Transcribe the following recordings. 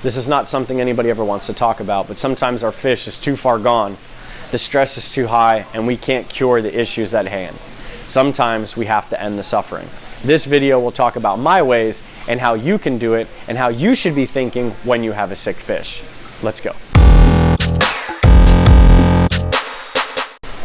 This is not something anybody ever wants to talk about, but sometimes our fish is too far gone, the stress is too high, and we can't cure the issues at hand. Sometimes we have to end the suffering. This video will talk about my ways and how you can do it and how you should be thinking when you have a sick fish. Let's go.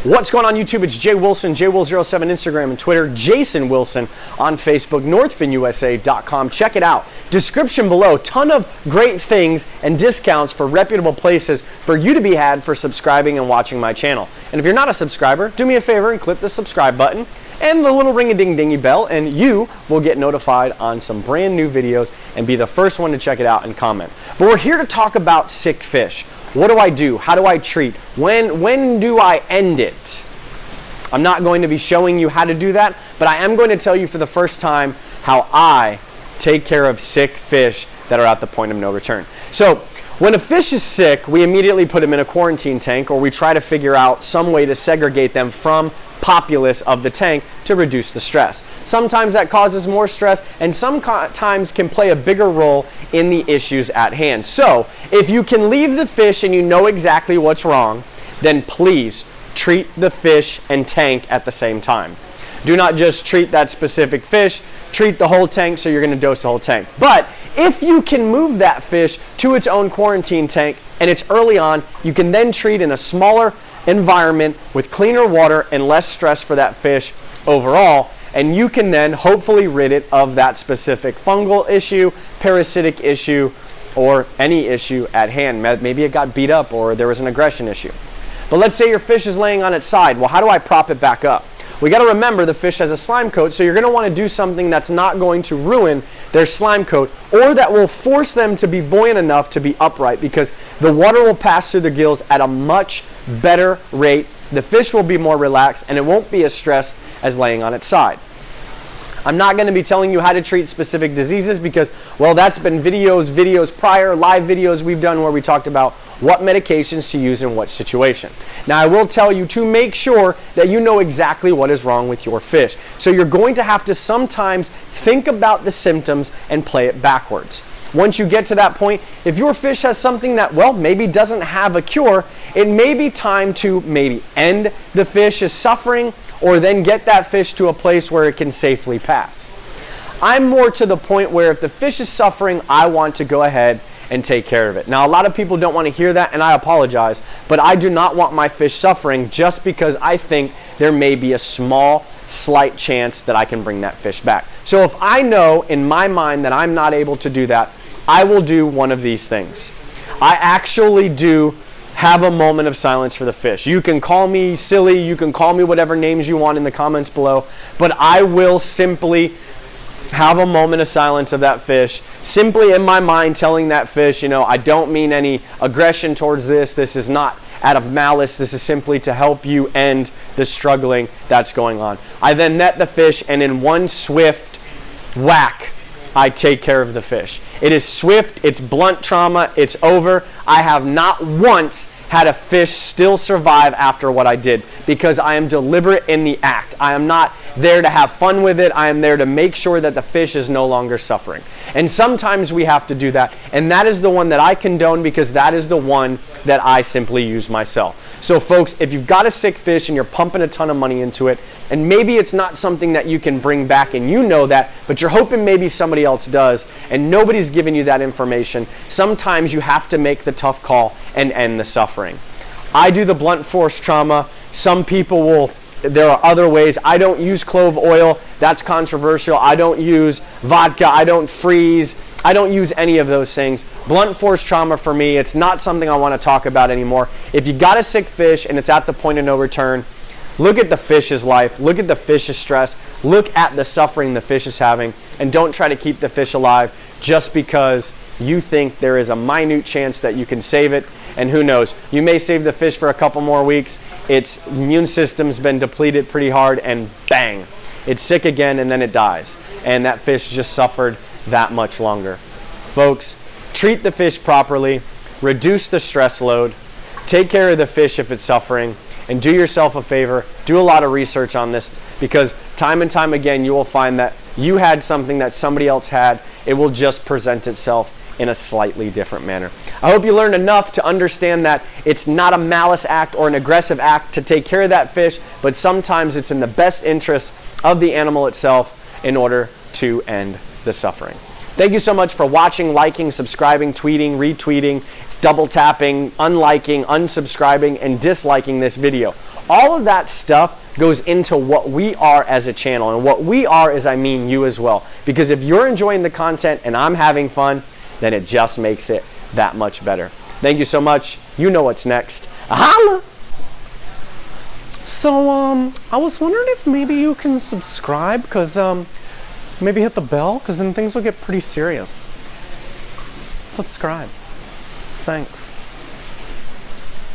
What's going on YouTube? It's Jay Wilson, JWill07 Instagram and Twitter, Jason Wilson on Facebook, northfinusa.com. Check it out. Description below, ton of great things and discounts for reputable places for you to be had for subscribing and watching my channel. And if you're not a subscriber, do me a favor and click the subscribe button and the little ring-a-ding-dingy bell, and you will get notified on some brand new videos and be the first one to check it out and comment. But we're here to talk about sick fish. What do I do? How do I treat? When do I end it? I'm not going to be showing you how to do that, but I am going to tell you for the first time how I take care of sick fish that are at the point of no return. So when a fish is sick, we immediately put them in a quarantine tank, or we try to figure out some way to segregate them from populace of the tank to reduce the stress. Sometimes that causes more stress, and sometimes can play a bigger role in the issues at hand. So if you can leave the fish and you know exactly what's wrong, then please treat the fish and tank at the same time. Do not just treat that specific fish, treat the whole tank, so you're going to dose the whole tank. But if you can move that fish to its own quarantine tank and it's early on, you can then treat in a smaller environment with cleaner water and less stress for that fish overall, and you can then hopefully rid it of that specific fungal issue, parasitic issue, or any issue at hand. Maybe it got beat up or there was an aggression issue. But let's say your fish is laying on its side. Well, how do I prop it back up? We got to remember the fish has a slime coat, so you're going to want to do something that's not going to ruin their slime coat, or that will force them to be buoyant enough to be upright, because the water will pass through the gills at a much better rate. The fish will be more relaxed, and it won't be as stressed as laying on its side. I'm not going to be telling you how to treat specific diseases because, well, that's been videos prior, live videos we've done where we talked about what medications to use in what situation. Now, I will tell you to make sure that you know exactly what is wrong with your fish. So you're going to have to sometimes think about the symptoms and play it backwards. Once you get to that point, if your fish has something that, well, maybe doesn't have a cure, it may be time to maybe end the fish's suffering, or then get that fish to a place where it can safely pass. I'm more to the point where if the fish is suffering, I want to go ahead and take care of it. Now, a lot of people don't want to hear that, and I apologize, but I do not want my fish suffering just because I think there may be a small, slight chance that I can bring that fish back. So if I know in my mind that I'm not able to do that, I will do one of these things. I actually do have a moment of silence for the fish. You can call me silly, you can call me whatever names you want in the comments below, but I will simply have a moment of silence of that fish, simply in my mind telling that fish, I don't mean any aggression towards this. This is not out of malice. This is simply to help you end the struggling that's going on. I then net the fish, and in one swift whack, I take care of the fish. It is swift, it's blunt trauma, it's over. I have not once had a fish still survive after what I did, because I am deliberate in the act. I am not there to have fun with it. I am there to make sure that the fish is no longer suffering. And sometimes we have to do that, and that is the one that I condone, because that is the one that I simply use myself. So folks, if you've got a sick fish and you're pumping a ton of money into it, and maybe it's not something that you can bring back and you know that, but you're hoping maybe somebody else does, and nobody's giving you that information, sometimes you have to make the tough call and end the suffering. I do the blunt force trauma. Some people will, there are other ways. I don't use clove oil. That's controversial. I don't use vodka. I don't freeze. I don't use any of those things. Blunt force trauma for me, it's not something I want to talk about anymore. If you got a sick fish and it's at the point of no return, look at the fish's life, look at the fish's stress, look at the suffering the fish is having, and don't try to keep the fish alive just because you think there is a minute chance that you can save it. And who knows, you may save the fish for a couple more weeks, its immune system's been depleted pretty hard, and bang, it's sick again, and then it dies. And that fish just suffered that much longer. Folks, treat the fish properly, reduce the stress load, take care of the fish if it's suffering, and do yourself a favor, do a lot of research on this, because time and time again you will find that you had something that somebody else had. It will just present itself in a slightly different manner. I hope you learned enough to understand that it's not a malice act or an aggressive act to take care of that fish, but sometimes it's in the best interest of the animal itself in order to end the suffering. Thank you so much for watching, liking, subscribing, tweeting, retweeting, double tapping, unliking, unsubscribing, and disliking this video. All of that stuff goes into what we are as a channel, and what we are is, I mean you as well. Because if you're enjoying the content and I'm having fun, then it just makes it that much better. Thank you so much. You know what's next. Holla! So, I was wondering if maybe you can subscribe, because, maybe hit the bell, because then things will get pretty serious. Subscribe. Thanks.